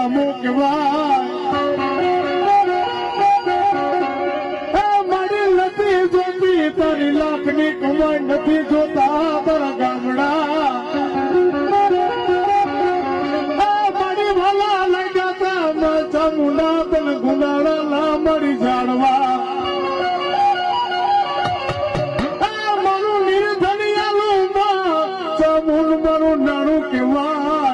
વિહામો કહેવાય મારી નથી જોતી તારી લાખની કમાઈ નથી જોતા તારા ગામડા મારી વાલા લગાતા ચામુંડા તને ગુંદાળા ના મળી જાણવા મારું નાણું કહેવાય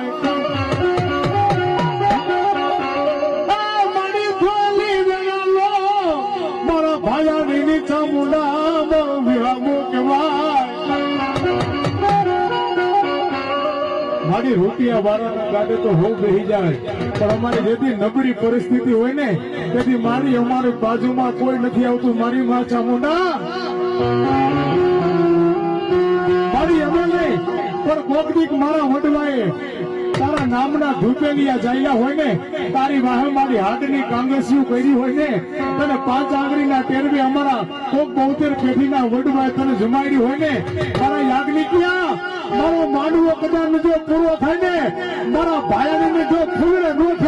મારી થોલી વેળાલો મારા ભાયાની ચામુંડા મારું વિહામો કહેવાય મારી રૂપિયા વાળાના ગાડે તો હું બેસી જાય પણ અમારી જેથી નબળી પરિસ્થિતિ હોય ને તેથી મારી અમારી બાજુમાં કોઈ નથી આવતું મારી માં ચામુંડા મારી અમે નહીં પણ કોકડીક મારા વડવાએ તારા નામના ધૂપેલિયા જાયા હોય ને તારી વાહે મારી હાથની કાંગસિયું કરી હોય ને તને 5 આંગળીના ટેરવે અમારા કોક 72 પેઢીના વડવાએ તને જમાડી હોય ને મારા યાજ્ઞિકિયા મારો માનવો કદાચ જો પૂરો થાય ને મારા ભાયાને જો ફૂલે નો